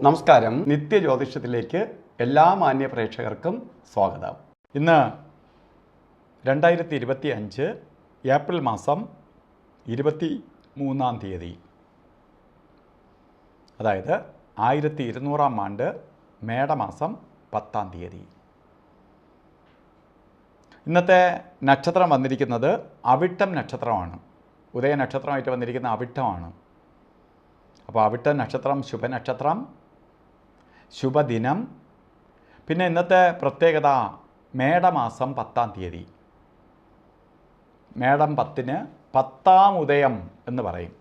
നമസ്കാരം. നിത്യജ്യോതിഷത്തിലേക്ക് എല്ലാ മാന്യ പ്രേക്ഷകർക്കും സ്വാഗതം. ഇന്ന് 2025 ഏപ്രിൽ മാസം 23-ാം തീയതി, അതായത് 1200-ാം ആണ്ട് മേടമാസം 10-ാം തീയതി. ഇന്നത്തെ നക്ഷത്രം വന്നിരിക്കുന്നത് അവിട്ടം നക്ഷത്രമാണ്. ഉദയ നക്ഷത്രമായിട്ട് വന്നിരിക്കുന്ന അവിട്ടമാണ്. അപ്പോൾ അവിട്ട നക്ഷത്രം ശുഭനക്ഷത്രം, ശുഭദിനം. പിന്നെ ഇന്നത്തെ പ്രത്യേകത മേടമാസം 10-ാം തീയതി. മേടം 10-ന് 10-ാം ഉദയം എന്ന് പറയും.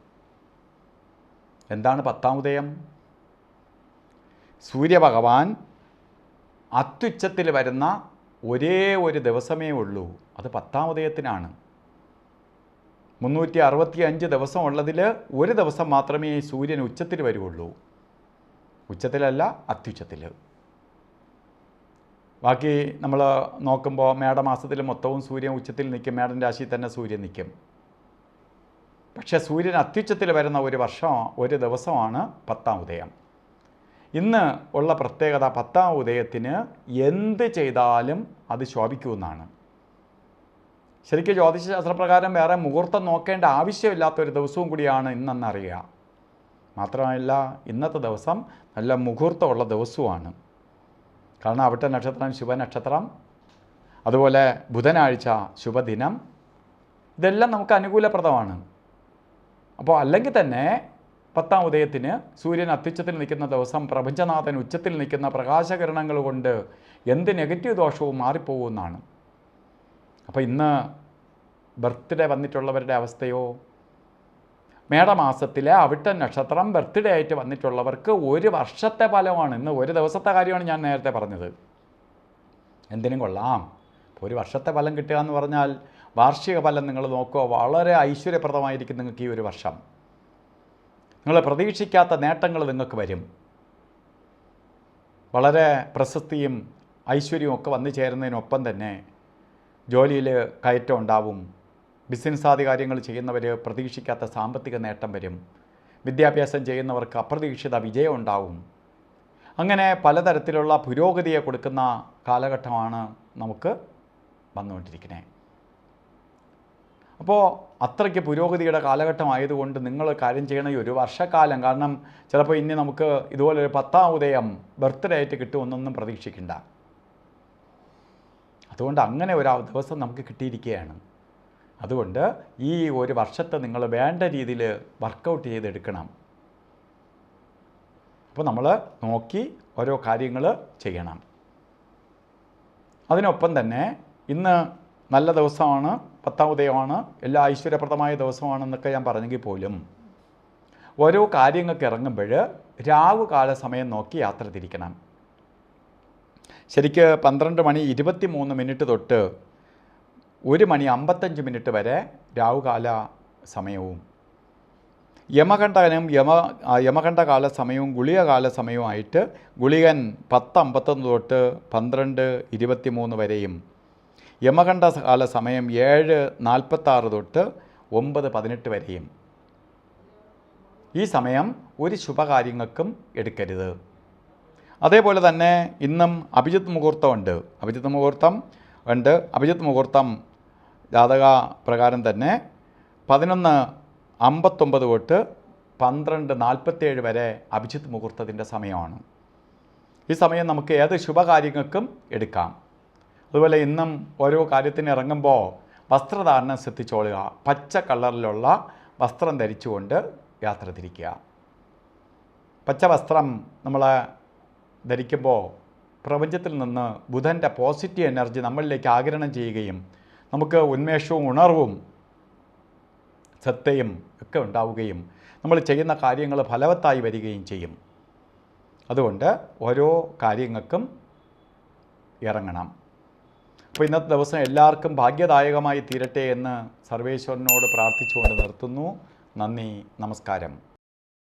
എന്താണ് 10-ാം ഉദയം? സൂര്യഭഗവാൻ അത്യുച്ചത്തിൽ വരുന്ന ഒരേ ഒരു ദിവസമേ ഉള്ളൂ. അത് 10-ാം ഉദയത്തിനാണ്. 365 ദിവസം ഉള്ളതിൽ ഒരു ദിവസം മാത്രമേ സൂര്യൻ ഉച്ചത്തിൽ വരുള്ളൂ. ഉച്ചത്തിലല്ല, അത്യുച്ചത്തിൽ. ബാക്കി നമ്മൾ നോക്കുമ്പോൾ മേടമാസത്തിൽ മൊത്തവും സൂര്യൻ ഉച്ചത്തിൽ നിൽക്കും, മേടൻ രാശിയിൽ തന്നെ സൂര്യൻ നിൽക്കും. പക്ഷേ സൂര്യൻ അത്യുച്ചത്തിൽ വരുന്ന ഒരു ദിവസമാണ് 10-ാം ഉദയം. ഇന്ന് ഉള്ള പ്രത്യേകത, 10-ാം ഉദയത്തിന് എന്ത് ചെയ്താലും അത് ശോഭിക്കുമെന്നാണ്. ശരിക്കും ജ്യോതിഷശാസ്ത്രപ്രകാരം വേറെ മുഹൂർത്തം നോക്കേണ്ട ആവശ്യമില്ലാത്തൊരു ദിവസവും കൂടിയാണ് ഇന്നെന്നറിയുക. മാത്രമല്ല, ഇന്നത്തെ ദിവസം നല്ല മുഹൂർത്തമുള്ള ദിവസവുമാണ്. കാരണം അവിട്ട നക്ഷത്രം ശുഭനക്ഷത്രം, അതുപോലെ ബുധനാഴ്ച ശുഭദിനം, ഇതെല്ലാം നമുക്ക് അനുകൂലപ്രദമാണ്. അപ്പോൾ അല്ലെങ്കിൽ തന്നെ 10-ാം ഉദയത്തിന് സൂര്യൻ അത്യുച്ചത്തിൽ നിൽക്കുന്ന ദിവസം പ്രപഞ്ചനാഥൻ ഉച്ചത്തിൽ നിൽക്കുന്ന പ്രകാശകിരണങ്ങൾ കൊണ്ട് എന്ത് നെഗറ്റീവ് ദോഷവും മാറിപ്പോകുമെന്നാണ്. അപ്പോൾ ഇന്ന് ബർത്ത്ഡേ വന്നിട്ടുള്ളവരുടെ അവസ്ഥയോ, മേടമാസത്തിലെ അവിട്ട നക്ഷത്രം ബർത്ത്ഡേ ആയിട്ട് വന്നിട്ടുള്ളവർക്ക് ഒരു വർഷത്തെ ഫലമാണ്. ഇന്ന് ഒരു ദിവസത്തെ കാര്യമാണ് ഞാൻ നേരത്തെ പറഞ്ഞത്. എന്തിനും കൊള്ളാം. ഒരു വർഷത്തെ ഫലം കിട്ടുക എന്ന് പറഞ്ഞാൽ വാർഷിക ഫലം നിങ്ങൾ നോക്കുക, വളരെ ഐശ്വര്യപ്രദമായിരിക്കും നിങ്ങൾക്ക് ഈ ഒരു വർഷം. നിങ്ങൾ പ്രതീക്ഷിക്കാത്ത നേട്ടങ്ങൾ നിങ്ങൾക്ക് വരും. വളരെ പ്രശസ്തിയും ഐശ്വര്യവും ഒക്കെ വന്നു ചേരുന്നതിനൊപ്പം തന്നെ ജോലിയിൽ കയറ്റം ഉണ്ടാവും. ബിസിനസ് ആദി കാര്യങ്ങൾ ചെയ്യുന്നവർ പ്രതീക്ഷിക്കാത്ത സാമ്പത്തിക നേട്ടം വരും. വിദ്യാഭ്യാസം ചെയ്യുന്നവർക്ക് അപ്രതീക്ഷിത വിജയം ഉണ്ടാവും. അങ്ങനെ പലതരത്തിലുള്ള പുരോഗതിയെ കൊടുക്കുന്ന കാലഘട്ടമാണ് നമുക്ക് വന്നുകൊണ്ടിരിക്കുന്നത്. അപ്പോൾ അത്രയ്ക്ക് പുരോഗതിയുടെ കാലഘട്ടമായതുകൊണ്ട് നിങ്ങൾ കാര്യം ചെയ്യണ ഒരു വർഷക്കാലം, കാരണം ചിലപ്പോൾ ഇനി നമുക്ക് ഇതുപോലൊരു 10-ാം ഉദയം ബർത്ത്ഡേ ആയിട്ട് കിട്ടുമെന്നൊന്നും പ്രതീക്ഷിക്കണ്ട. അതുകൊണ്ട് അങ്ങനെ ഒരു ദിവസം നമുക്ക് കിട്ടിയിരിക്കുകയാണ്. അതുകൊണ്ട് ഈ ഒരു വർഷത്തെ നിങ്ങൾ വേണ്ട രീതിയിൽ വർക്കൗട്ട് ചെയ്തെടുക്കണം. അപ്പോൾ നമ്മൾ നോക്കി ഓരോ കാര്യങ്ങൾ ചെയ്യണം. അതിനൊപ്പം തന്നെ ഇന്ന് നല്ല ദിവസമാണ്, 10-ാം ഉദയമാണ്, എല്ലാ ഐശ്വര്യപ്രദമായ ദിവസമാണെന്നൊക്കെ ഞാൻ പറഞ്ഞെങ്കിൽ പോലും ഓരോ കാര്യങ്ങൾക്ക് ഇറങ്ങുമ്പോൾ രാവുകാല സമയം നോക്കി യാത്ര തിരിക്കണം. ശരിക്ക് 12:23 തൊട്ട് 1:55 വരെ രാവുകാല സമയവും യമകണ്ഠകാല സമയവും ഗുളികകാല സമയവുമായിട്ട് ഗുളികൻ 10:51 തൊട്ട് 12:23 വരെയും യമകണ്ഠകാല സമയം 7:46 തൊട്ട് 9:18 വരെയും. ഈ സമയം ഒരു ശുഭകാര്യങ്ങൾക്കും എടുക്കരുത്. അതേപോലെ തന്നെ ഇന്നും അഭിജിത്ത് മുഹൂർത്തമുണ്ട്. അഭിജിത്ത് മുഹൂർത്തം ജാതക പ്രകാരം തന്നെ 11:59 തൊട്ട് 12:47 വരെ അഭിജിത്ത് മുഹൂർത്തത്തിൻ്റെ സമയമാണ്. ഈ സമയം നമുക്ക് ഏത് ശുഭകാര്യങ്ങൾക്കും എടുക്കാം. അതുപോലെ ഇന്നും ഓരോ കാര്യത്തിന് ഇറങ്ങുമ്പോൾ വസ്ത്രധാരണം ശ്രദ്ധിച്ചോളുക. പച്ച കളറിലുള്ള വസ്ത്രം ധരിച്ചുകൊണ്ട് യാത്ര തിരിക്കുക. പച്ച വസ്ത്രം നമ്മൾ ധരിക്കുമ്പോൾ പ്രപഞ്ചത്തിൽ നിന്ന് ബുധൻ്റെ പോസിറ്റീവ് എനർജി നമ്മളിലേക്ക് ആഗിരണം ചെയ്യുകയും നമുക്ക് ഉന്മേഷവും ഉണർവും ശ്രദ്ധയും ഒക്കെ ഉണ്ടാവുകയും നമ്മൾ ചെയ്യുന്ന കാര്യങ്ങൾ ഫലവത്തായി വരികയും ചെയ്യും. അതുകൊണ്ട് ഓരോ കാര്യങ്ങൾക്കും ഇറങ്ങണം. അപ്പോൾ ഇന്നത്തെ ദിവസം എല്ലാവർക്കും ഭാഗ്യദായകമായി തീരട്ടെ എന്ന് സർവേശ്വരനോട് പ്രാർത്ഥിച്ചുകൊണ്ട് നിർത്തുന്നു. നന്ദി, നമസ്കാരം.